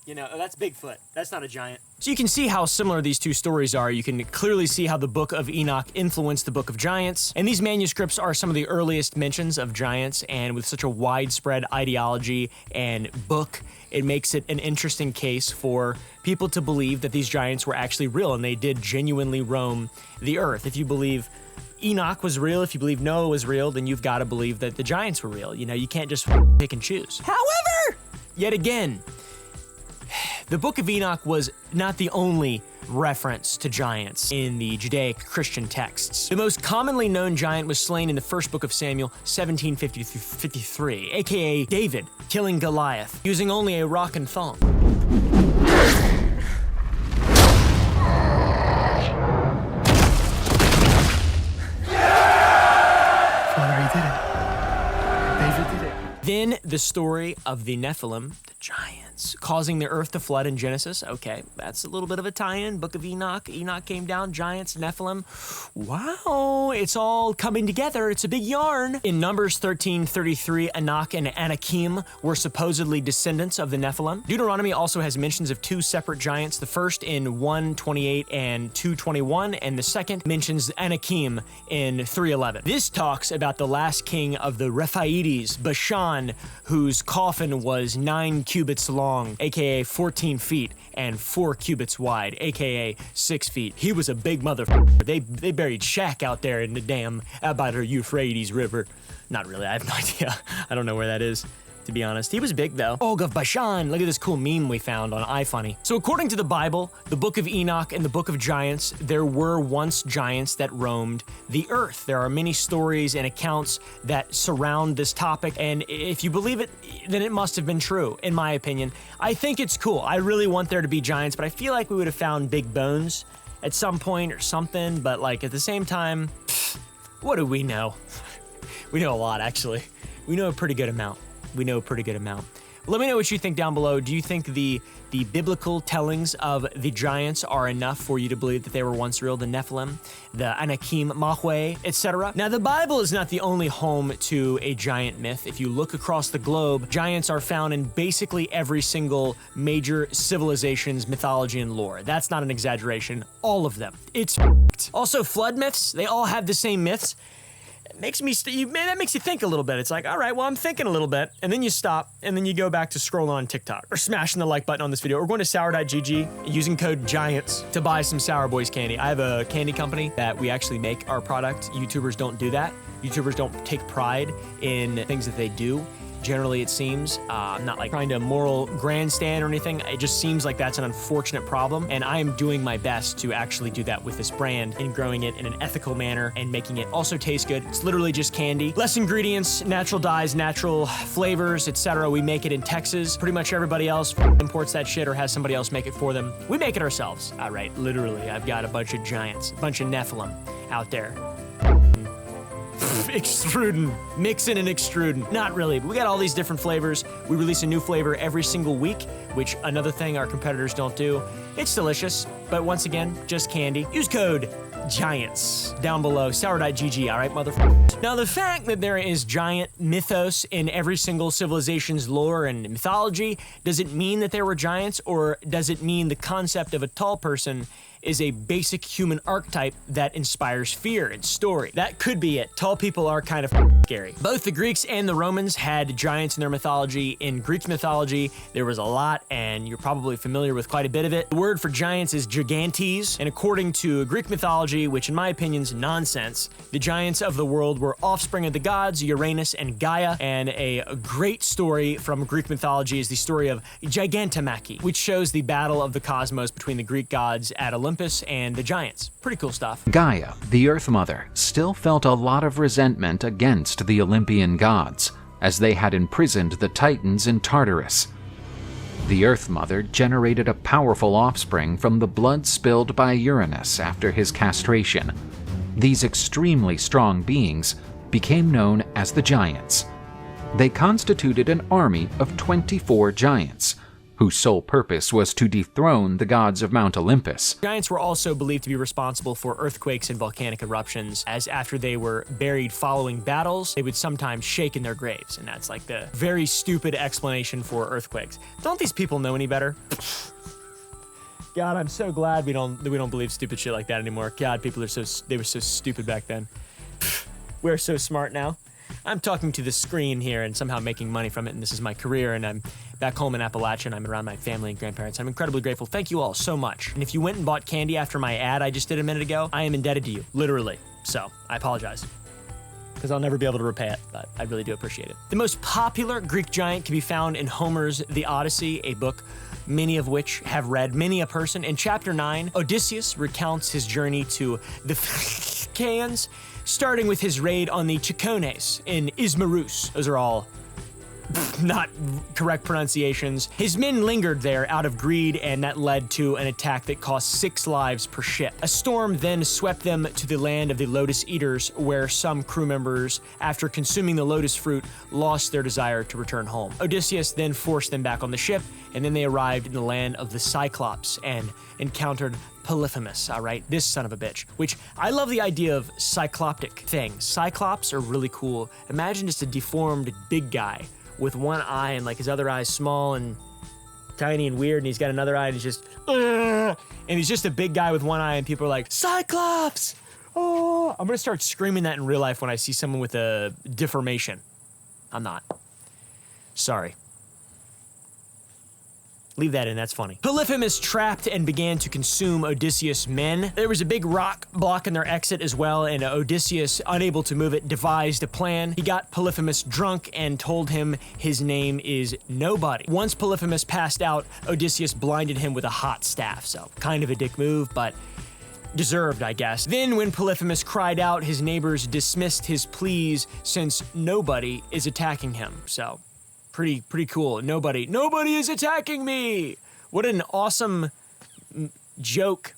You know, that's Bigfoot. That's not a giant. So you can see how similar these two stories are. You can clearly see how the Book of Enoch influenced the Book of Giants. And these manuscripts are some of the earliest mentions of giants, and with such a widespread ideology and book, it makes it an interesting case for people to believe that these giants were actually real and they did genuinely roam the earth. If you believe Enoch was real, if you believe Noah was real, then you've got to believe that the giants were real. You know, you can't just pick and choose. However, yet again, the Book of Enoch was not the only reference to giants in the Judaic-Christian texts. The most commonly known giant was slain in the first book of Samuel, 1750-53, aka David, killing Goliath, using only a rock and thong. Father, he did it. David did it. Then the story of the Nephilim, the giants, causing the earth to flood in Genesis. Okay, that's a little bit of a tie-in. Book of Enoch. Enoch came down, giants, Nephilim. Wow, it's all coming together. It's a big yarn. In Numbers 13:33, Enoch and Anakim were supposedly descendants of the Nephilim. Deuteronomy also has mentions of 2 separate giants, the first in 1:28 and 2:21, and the second mentions Anakim in 3:11. This talks about the last king of the Rephaites, Bashan, whose coffin was 9 cubits long, aka 14 feet, and 4 cubits wide, aka 6 feet. He was a big motherfucker. They buried Shaq out there in the damn about her Euphrates River. Not really, I have no idea. I don't know where that is, to be honest. He was big though. Og of Bashan. Look at this cool meme we found on iFunny. So according to the Bible, the Book of Enoch and the Book of Giants, there were once giants that roamed the earth. There are many stories and accounts that surround this topic, and if you believe it, then it must have been true, in my opinion. I think it's cool. I really want there to be giants, but I feel like we would have found big bones at some point or something, but like at the same time, what do we know? We know a lot, actually. We know a pretty good amount. Let me know what you think down below. Do you think the biblical tellings of the giants are enough for you to believe that they were once real, the Nephilim, the Anakim, Mahweh, etc.? Now, the Bible is not the only home to a giant myth. If you look across the globe, giants are found in basically every single major civilization's mythology and lore. That's not an exaggeration. All of them. It's also flood myths. They all have the same myths. That makes you think a little bit. It's like, all right, well, I'm thinking a little bit, and then you stop, and then you go back to scrolling on TikTok, or smashing the like button on this video, or going to sour.gg, using code GIANTS to buy some Sour Boys candy. I have a candy company that we actually make our product. YouTubers don't do that. YouTubers don't take pride in things that they do. Generally, it seems, I'm not like trying to moral grandstand or anything. It just seems like that's an unfortunate problem, and I am doing my best to actually do that with this brand and growing it in an ethical manner and making it also taste good. It's literally just candy. Less ingredients, natural dyes, natural flavors, etc. We make it in Texas. Pretty much everybody else imports that shit or has somebody else make it for them. We make it ourselves. All right, literally, I've got a bunch of giants, a bunch of Nephilim out there. extruding, mixing and extruding. Not really, but we got all these different flavors. We release a new flavor every single week, which another thing our competitors don't do. It's delicious, but once again, just candy. Use code GIANTS down below, sour.gg, all right, motherfuckers? Now, the fact that there is giant mythos in every single civilization's lore and mythology, does it mean that there were giants, or does it mean the concept of a tall person is a basic human archetype that inspires fear and story? That could be it. Tall people are kind of scary. Both the Greeks and the Romans had giants in their mythology. In Greek mythology, there was a lot, and you're probably familiar with quite a bit of it. The word for giants is gigantes, and according to Greek mythology, which in my opinion is nonsense, the giants of the world were offspring of the gods, Uranus and Gaia, and a great story from Greek mythology is the story of Gigantomachy, which shows the battle of the cosmos between the Greek gods at Olympus and the giants. Pretty cool stuff. Gaia, the Earth Mother, still felt a lot of resentment against the Olympian gods, as they had imprisoned the Titans in Tartarus. The Earth Mother generated a powerful offspring from the blood spilled by Uranus after his castration. These extremely strong beings became known as the Giants. They constituted an army of 24 giants, whose sole purpose was to dethrone the gods of Mount Olympus. Giants were also believed to be responsible for earthquakes and volcanic eruptions, as after they were buried following battles, they would sometimes shake in their graves, and that's like the very stupid explanation for earthquakes. Don't these people know any better? God, I'm so glad we don't believe stupid shit like that anymore. God, they were so stupid back then. We're so smart now. I'm talking to the screen here and somehow making money from it, and this is my career, and I'm back home in Appalachia, and I'm around my family and grandparents. I'm incredibly grateful. Thank you all so much. And if you went and bought candy after my ad I just did a minute ago, I am indebted to you, literally. So, I apologize, because I'll never be able to repay it, but I really do appreciate it. The most popular Greek giant can be found in Homer's The Odyssey, a book many of which have read many a person. In chapter 9, Odysseus recounts his journey to the Phaeacians, starting with his raid on the Chicones in Ismarus. Those are all not correct pronunciations. His men lingered there out of greed, and that led to an attack that cost 6 lives per ship. A storm then swept them to the land of the Lotus Eaters, where some crew members, after consuming the lotus fruit, lost their desire to return home. Odysseus then forced them back on the ship, and then they arrived in the land of the Cyclops and encountered Polyphemus, all right? This son of a bitch, which I love the idea of cycloptic things. Cyclops are really cool. Imagine just a deformed big guy with one eye and like his other eye's small and tiny and weird, and he's got another eye and he's just, and he's just a big guy with one eye, and people are like, Cyclops! Oh, I'm gonna start screaming that in real life when I see someone with a deformation. I'm not. Sorry. Leave that in, that's funny. Polyphemus trapped and began to consume Odysseus' men. There was a big rock blocking their exit as well, and Odysseus, unable to move it, devised a plan. He got Polyphemus drunk and told him his name is Nobody. Once Polyphemus passed out, Odysseus blinded him with a hot staff, so kind of a dick move, but deserved, I guess. Then when Polyphemus cried out, his neighbors dismissed his pleas since nobody is attacking him, so pretty cool. Nobody is attacking me! What an awesome joke,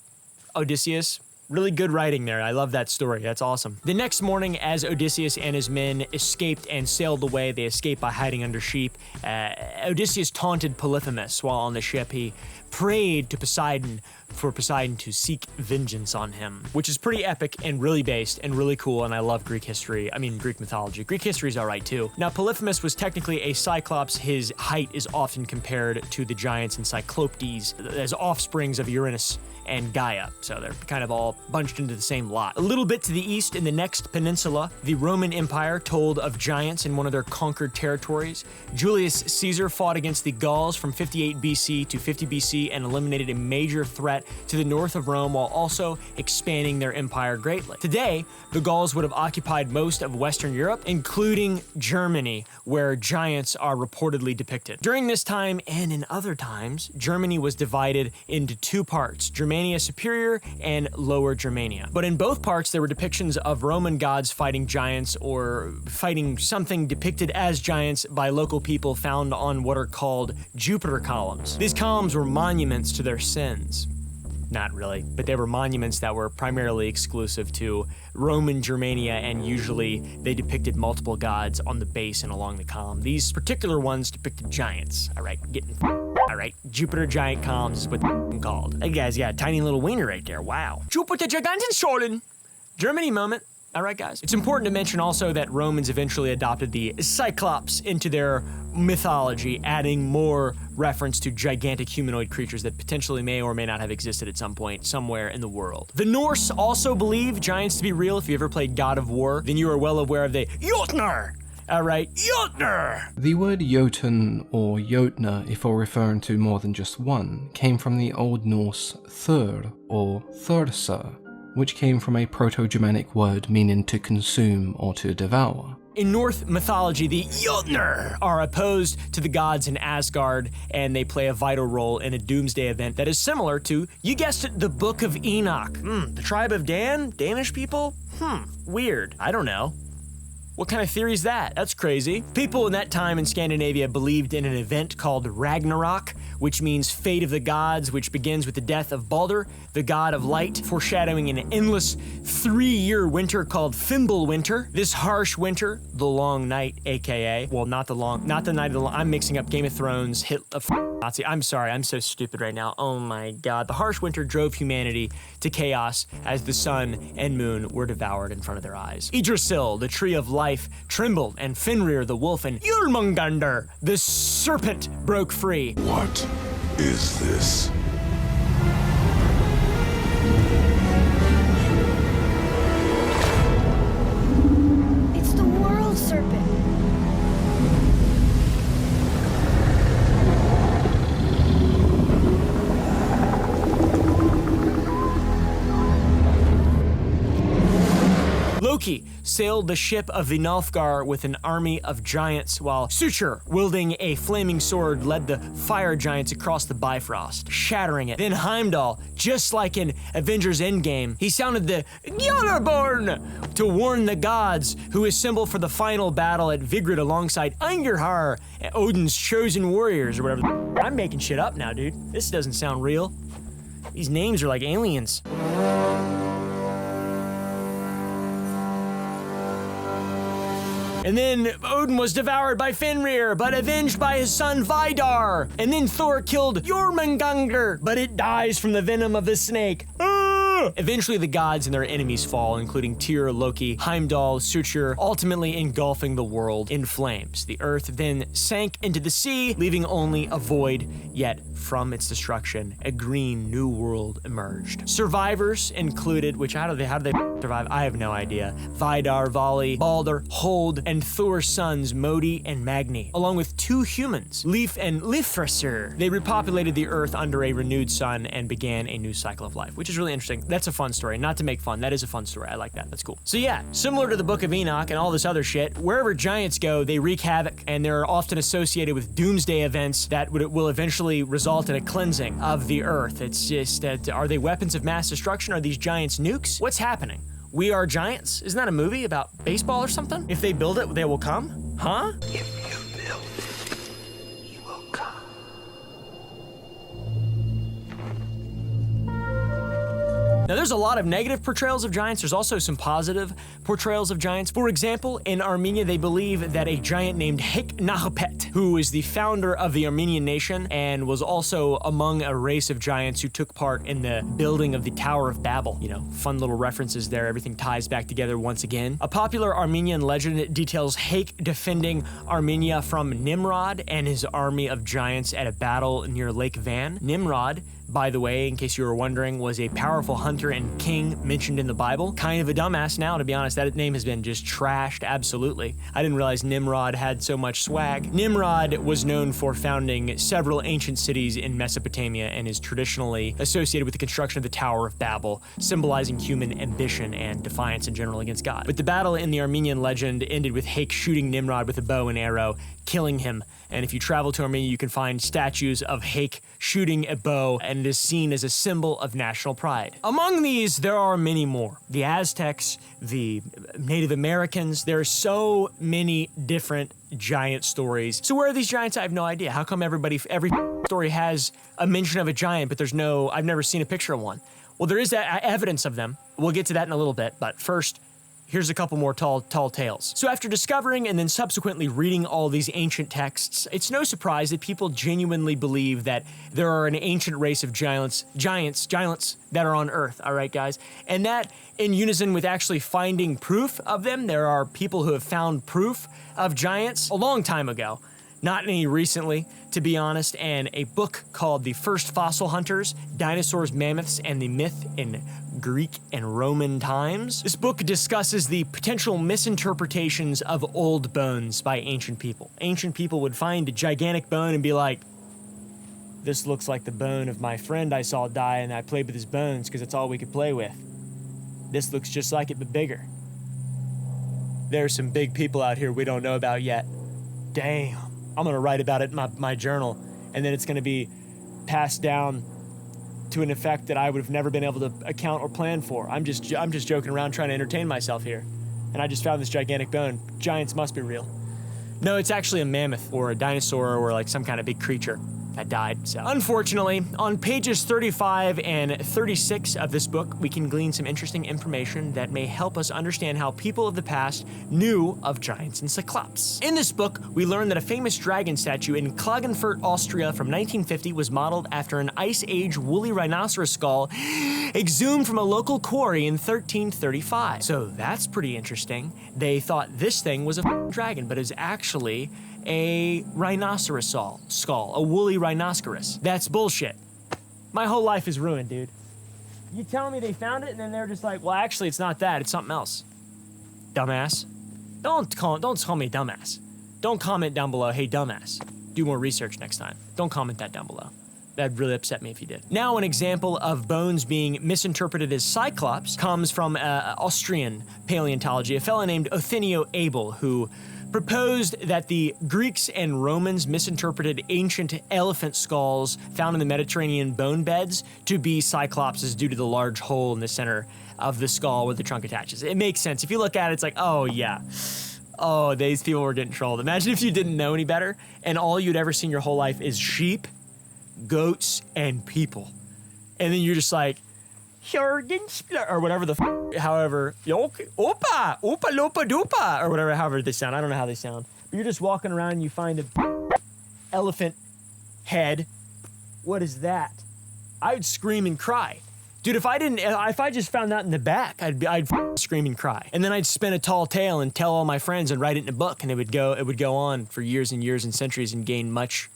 Odysseus. Really good writing there. I love that story. That's awesome. The next morning, as Odysseus and his men escaped and sailed away, they escaped by hiding under sheep. Odysseus taunted Polyphemus while on the ship. He prayed to Poseidon for Poseidon to seek vengeance on him, which is pretty epic and really based and really cool, and I love Greek history. I mean, Greek mythology. Greek history is all right, too. Now, Polyphemus was technically a cyclops. His height is often compared to the giants and cyclopes as offsprings of Uranus and Gaia, so they're kind of all bunched into the same lot. A little bit to the east, in the next peninsula, the Roman Empire told of giants in one of their conquered territories. Julius Caesar fought against the Gauls from 58 BC to 50 BC and eliminated a major threat to the north of Rome while also expanding their empire greatly. Today, the Gauls would have occupied most of Western Europe, including Germany, where giants are reportedly depicted. During this time, and in other times, Germany was divided into 2 parts, Germania Superior and Lower Germania. But in both parts, there were depictions of Roman gods fighting giants or fighting something depicted as giants by local people found on what are called Jupiter columns. These columns were monuments to their sins. Not really, but they were monuments that were primarily exclusive to Roman Germania, and usually they depicted multiple gods on the base and along the column. These particular ones depicted giants, all right? All right, Jupiter giant columns is what they're called. Hey guys, yeah, tiny little wiener right there, wow. Jupiter Gigantenschollen. Germany moment. All right, guys. It's important to mention also that Romans eventually adopted the Cyclops into their mythology, adding more reference to gigantic humanoid creatures that potentially may or may not have existed at some point somewhere in the world. The Norse also believe giants to be real. If you ever played God of War, then you are well aware of the Jotnar. All right, Jotnar! The word Jotun or Jotnar, if we're referring to more than just one, came from the Old Norse Thur or Thursa, which came from a Proto-Germanic word meaning to consume or to devour. In Norse mythology, the Jotnar are opposed to the gods in Asgard, and they play a vital role in a doomsday event that is similar to, you guessed it, the Book of Enoch. The tribe of Dan? Danish people? Weird. I don't know. What kind of theory is that? That's crazy. People in that time in Scandinavia believed in an event called Ragnarok, which means fate of the gods, which begins with the death of Balder, the god of light, foreshadowing an endless 3-year winter called Fimbulwinter. This harsh winter, the long night, aka, well, not the night of the long, I'm mixing up Game of Thrones, Nazi. I'm sorry, I'm so stupid right now. Oh my god. The harsh winter drove humanity to chaos as the sun and moon were devoured in front of their eyes. Yggdrasil, the tree of life, trembled, and Fenrir the wolf and Jormungandr, the serpent, broke free. What is this? It's the world serpent. Loki sailed the ship of the Nilfgaard with an army of giants, while Surtur, wielding a flaming sword, led the fire giants across the Bifrost, shattering it. Then Heimdall, just like in Avengers Endgame, he sounded the Gjallarborn to warn the gods, who assemble for the final battle at Vigrid alongside Angerhar, Odin's chosen warriors, or whatever. I'm making shit up now, dude. This doesn't sound real. These names are like aliens. And then Odin was devoured by Fenrir, but avenged by his son Vidar. And then Thor killed Jormungandr, but it dies from the venom of the snake. Eventually, the gods and their enemies fall, including Tyr, Loki, Heimdall, Surtur, ultimately engulfing the world in flames. The earth then sank into the sea, leaving only a void, yet from its destruction, a green new world emerged. Survivors included, which how do they survive? I have no idea. Vidar, Vali, Balder, Hold, and Thor's sons Modi and Magni, along with 2 humans, Leif and Lifrasir. They repopulated the earth under a renewed sun and began a new cycle of life, which is really interesting. That's a fun story. Not to make fun. That is a fun story. I like that. That's cool. So yeah, similar to the Book of Enoch and all this other shit, wherever giants go, they wreak havoc, and they're often associated with doomsday events that will eventually result in a cleansing of the earth. It's just that, are they weapons of mass destruction? Are these giants nukes? What's happening? We Are Giants? Isn't that a movie about baseball or something? If they build it, they will come? Huh? Now, there's a lot of negative portrayals of giants. There's also some positive portrayals of giants. For example, in Armenia, they believe that a giant named Hek-Nahopet, who is the founder of the Armenian nation and was also among a race of giants who took part in the building of the Tower of Babel. You know, fun little references there. Everything ties back together once again. A popular Armenian legend details Hek defending Armenia from Nimrod and his army of giants at a battle near Lake Van. Nimrod, by the way, in case you were wondering, was a powerful hunter and king mentioned in the Bible. Kind of a dumbass now, to be honest. That name has been just trashed, absolutely. I didn't realize Nimrod had so much swag. Nimrod was known for founding several ancient cities in Mesopotamia and is traditionally associated with the construction of the Tower of Babel, symbolizing human ambition and defiance in general against God. But the battle in the Armenian legend ended with Hek shooting Nimrod with a bow and arrow, killing him. And if you travel to Armenia, you can find statues of Hek shooting a bow, and it is seen as a symbol of national pride. Among these, there are many more. The Aztecs, the Native Americans, there are so many different giant stories. So where are these giants? I have no idea. How come every story has a mention of a giant, but I've never seen a picture of one? Well, there is evidence of them. We'll get to that in a little bit, but first, here's a couple more tall tales. So after discovering and then subsequently reading all these ancient texts, it's no surprise that people genuinely believe that there are an ancient race of giants that are on Earth, all right, guys? And that, in unison with actually finding proof of them, there are people who have found proof of giants a long time ago. Not any recently, to be honest, and a book called The First Fossil Hunters, Dinosaurs, Mammoths, and the Myth in Greek and Roman Times. This book discusses the potential misinterpretations of old bones by ancient people. Ancient people would find a gigantic bone and be like, this looks like the bone of my friend I saw die and I played with his bones because it's all we could play with. This looks just like it, but bigger. There's some big people out here we don't know about yet. Damn. I'm gonna write about it in my journal, and then it's gonna be passed down to an effect that I would have never been able to account or plan for. I'm just joking around trying to entertain myself here. And I just found this gigantic bone. Giants must be real. No, it's actually a mammoth or a dinosaur or like some kind of big creature that died. So, unfortunately, on pages 35 and 36 of this book, we can glean some interesting information that may help us understand how people of the past knew of giants and cyclops. In this book, we learn that a famous dragon statue in Klagenfurt, Austria from 1950 was modeled after an Ice Age woolly rhinoceros skull exhumed from a local quarry in 1335. So that's pretty interesting. They thought this thing was a dragon, but it was actually a rhinoceros skull, a woolly rhinoceros. That's bullshit. My whole life is ruined, dude. You telling me they found it and then they're just like, well, actually, it's not that, it's something else. Dumbass. Don't call me dumbass. Don't comment down below, hey, dumbass. Do more research next time. Don't comment that down below. That'd really upset me if you did. Now, an example of bones being misinterpreted as cyclops comes from Austrian paleontology, a fellow named Othenio Abel, who proposed that the Greeks and Romans misinterpreted ancient elephant skulls found in the Mediterranean bone beds to be cyclopses due to the large hole in the center of the skull where the trunk attaches. It makes sense. If you look at it, it's like, oh yeah. Oh, these people were getting trolled. Imagine if you didn't know any better and all you'd ever seen your whole life is sheep, goats, and people. And then you're just like, or whatever the however, opa, lopa dupa, or whatever, however they sound. I don't know how they sound. But you're just walking around and you find a elephant head. What is that? I would scream and cry. Dude, if I just found that in the back, I'd scream and cry. And then I'd spin a tall tale and tell all my friends and write it in a book, and it would go on for years and years and centuries and gain much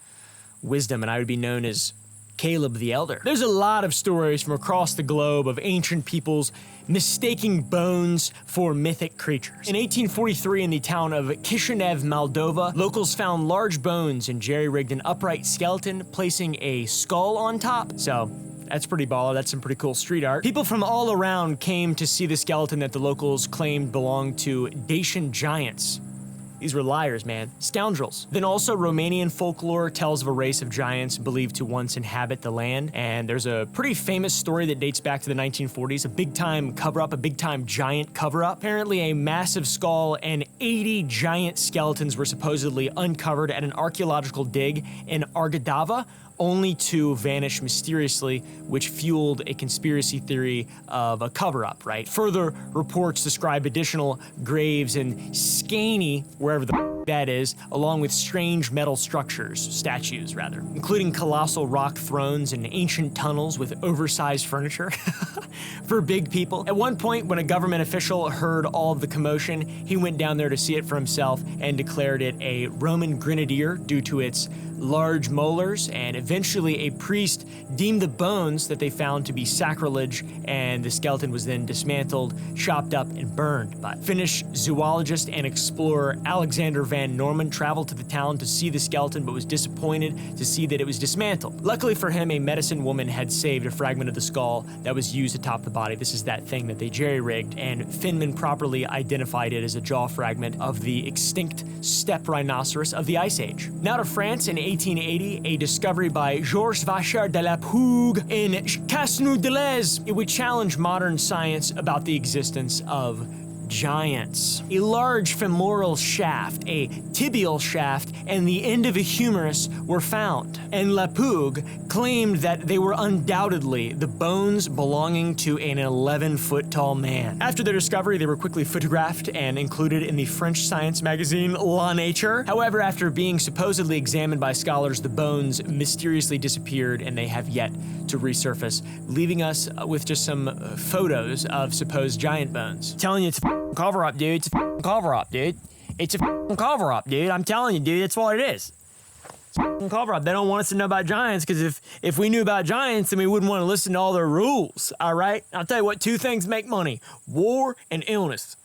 wisdom, and I would be known as Caleb the Elder. There's a lot of stories from across the globe of ancient peoples mistaking bones for mythic creatures. In 1843, in the town of Kishinev, Moldova, locals found large bones and jerry-rigged an upright skeleton, placing a skull on top. So, that's pretty baller. That's some pretty cool street art. People from all around came to see the skeleton that the locals claimed belonged to Dacian giants. These were liars, man. Scoundrels. Then also, Romanian folklore tells of a race of giants believed to once inhabit the land. And there's a pretty famous story that dates back to the 1940s, a big-time cover-up, a big-time giant cover-up. Apparently, a massive skull and 80 giant skeletons were supposedly uncovered at an archaeological dig in Argadava, only to vanish mysteriously, which fueled a conspiracy theory of a cover-up, right? Further reports describe additional graves in Squeaky, wherever the that is, along with strange metal statues rather, including colossal rock thrones and ancient tunnels with oversized furniture for big people. At one point, when a government official heard all of the commotion, he went down there to see it for himself and declared it a Roman grenadier due to its large molars, and eventually a priest deemed the bones that they found to be sacrilege, and the skeleton was then dismantled, chopped up, and burned. But Finnish zoologist and explorer Alexander Van Norman traveled to the town to see the skeleton, but was disappointed to see that it was dismantled. Luckily for him, a medicine woman had saved a fragment of the skull that was used atop the body. This is that thing that they jerry-rigged, and Finman properly identified it as a jaw fragment of the extinct steppe rhinoceros of the Ice Age. Now to France. In 1880, a discovery by Georges Vacher de la Pugue in Casnou-de-Lez, it would challenge modern science about the existence of giants. A large femoral shaft, a tibial shaft, and the end of a humerus were found. And Lapougue claimed that they were undoubtedly the bones belonging to an 11-foot-tall man. After their discovery, they were quickly photographed and included in the French science magazine La Nature. However, after being supposedly examined by scholars, the bones mysteriously disappeared and they have yet to resurface, leaving us with just some photos of supposed giant bones. I'm telling you, it's a cover-up, dude. It's a cover-up, dude. It's a cover-up, dude. I'm telling you, dude, that's what it is. It's a cover-up. They don't want us to know about giants, because if we knew about giants, then we wouldn't want to listen to all their rules, all right? I'll tell you what, two things make money: war and illness.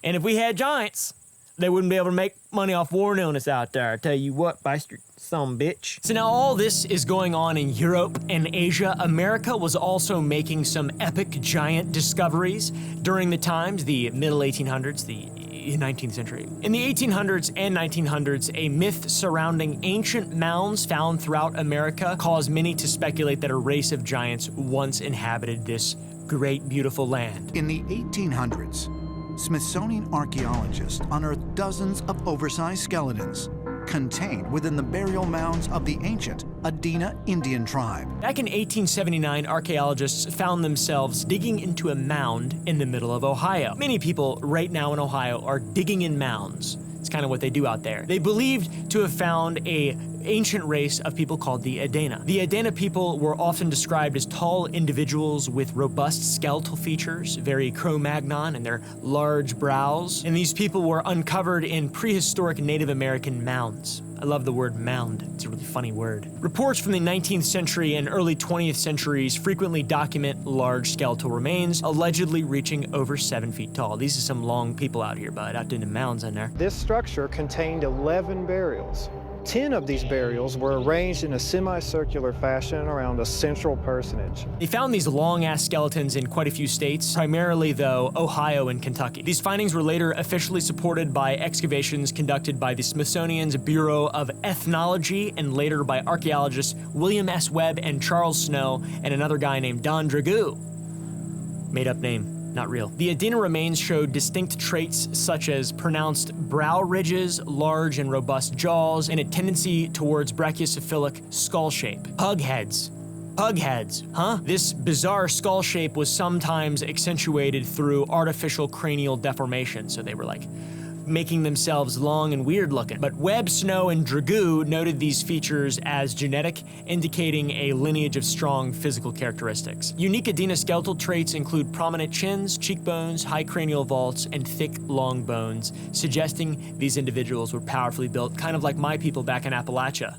And if we had giants, they wouldn't be able to make money off war and illness out there. I tell you what, bastard, some bitch. So now all this is going on in Europe and Asia. America was also making some epic giant discoveries during the times, the middle 1800s, the 19th century. In the 1800s and 1900s, a myth surrounding ancient mounds found throughout America caused many to speculate that a race of giants once inhabited this great, beautiful land. In the 1800s, Smithsonian archaeologists unearthed dozens of oversized skeletons contained within the burial mounds of the ancient Adena Indian tribe. Back in 1879, archaeologists found themselves digging into a mound in the middle of Ohio. Many people right now in Ohio are digging in mounds. It's kind of what they do out there. They believed to have found an ancient race of people called the Adena. The Adena people were often described as tall individuals with robust skeletal features, very Cro-Magnon in their large brows. And these people were uncovered in prehistoric Native American mounds. I love the word mound. It's a really funny word. Reports from the 19th century and early 20th centuries frequently document large skeletal remains, allegedly reaching over 7 feet tall. These are some long people out here, bud, out in the mounds in there. This structure contained 11 burials. 10 of these burials were arranged in a semicircular fashion around a central personage. They found these long-ass skeletons in quite a few states, primarily, though, Ohio and Kentucky. These findings were later officially supported by excavations conducted by the Smithsonian's Bureau of Ethnology and later by archaeologists William S. Webb and Charles Snow and another guy named Don Dragoo. Made-up name. Not real. The Adena remains showed distinct traits such as pronounced brow ridges, large and robust jaws, and a tendency towards brachiocephalic skull shape. Pug heads. Pug heads, huh? This bizarre skull shape was sometimes accentuated through artificial cranial deformation, so they were like making themselves long and weird looking. But Webb, Snow, and Dragoo noted these features as genetic, indicating a lineage of strong physical characteristics. Unique Adena skeletal traits include prominent chins, cheekbones, high cranial vaults, and thick, long bones, suggesting these individuals were powerfully built, kind of like my people back in Appalachia.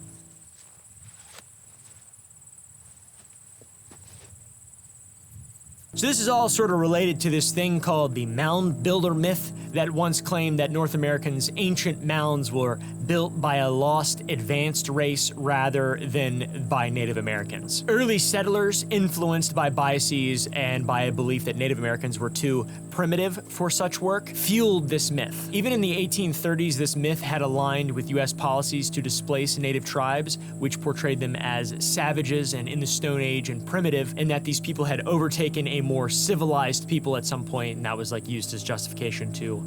So this is all sort of related to this thing called the mound builder myth that once claimed that North Americans' ancient mounds were built by a lost advanced race rather than by Native Americans. Early settlers, influenced by biases and by a belief that Native Americans were too primitive for such work, fueled this myth. Even in the 1830s, this myth had aligned with U.S. policies to displace Native tribes, which portrayed them as savages and in the Stone Age and primitive, and that these people had overtaken a more civilized people at some point, and that was like used as justification to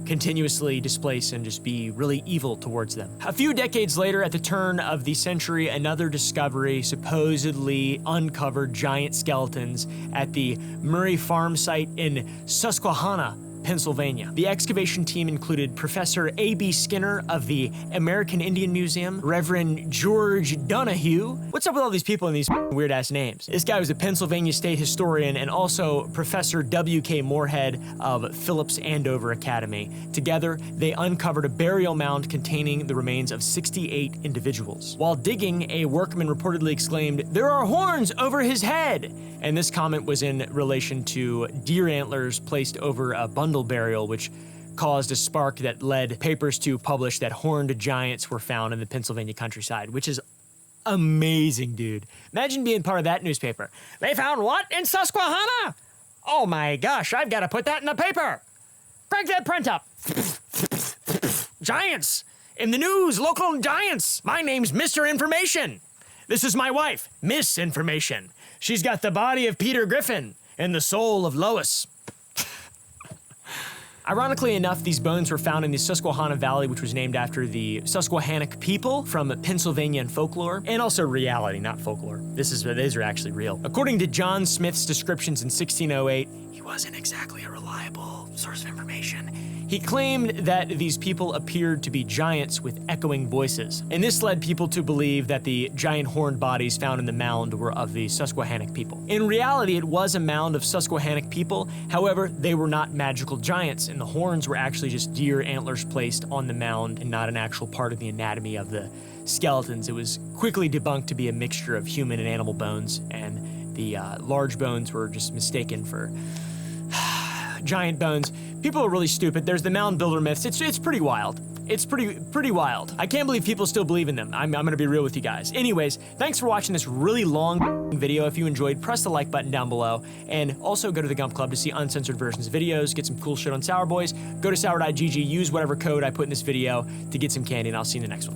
continuously displace and just be really evil towards them. A few decades later, at the turn of the century, another discovery supposedly uncovered giant skeletons at the Murray Farm site in Susquehanna, Pennsylvania. The excavation team included Professor A.B. Skinner of the American Indian Museum, Reverend George Donahue. What's up with all these people and these weird-ass names? This guy was a Pennsylvania state historian and also Professor W.K. Moorhead of Phillips Andover Academy. Together, they uncovered a burial mound containing the remains of 68 individuals. While digging, a workman reportedly exclaimed, "There are horns over his head!" And this comment was in relation to deer antlers placed over a bundle burial, which caused a spark that led papers to publish that horned giants were found in the Pennsylvania countryside, which is amazing, dude. Imagine being part of that newspaper. They found what in Susquehanna? Oh my gosh, I've got to put that in the paper. Crank that print up. Giants. In the news, local giants. My name's Mr. Information. This is my wife, Miss Information. She's got the body of Peter Griffin and the soul of Lois. Ironically enough, these bones were found in the Susquehanna Valley, which was named after the Susquehannock people from Pennsylvania and folklore, and also reality, not folklore. These are actually real. According to John Smith's descriptions in 1608, he wasn't exactly a reliable source of information. He claimed that these people appeared to be giants with echoing voices, and this led people to believe that the giant horned bodies found in the mound were of the Susquehannock people. In reality, it was a mound of Susquehannock people, however, they were not magical giants, and the horns were actually just deer antlers placed on the mound and not an actual part of the anatomy of the skeletons. It was quickly debunked to be a mixture of human and animal bones, and the large bones were just mistaken for giant bones. People are really stupid. There's the mound builder myths. It's pretty wild. It's pretty wild. I can't believe people still believe in them. I'm gonna be real with you guys. Anyways, thanks for watching this really long video. If you enjoyed, press the like button down below, and also go to the Gump Club to see uncensored versions of videos, get some cool shit on Sour Boys. Go to sour.gg, use whatever code I put in this video to get some candy, and I'll see you in the next one.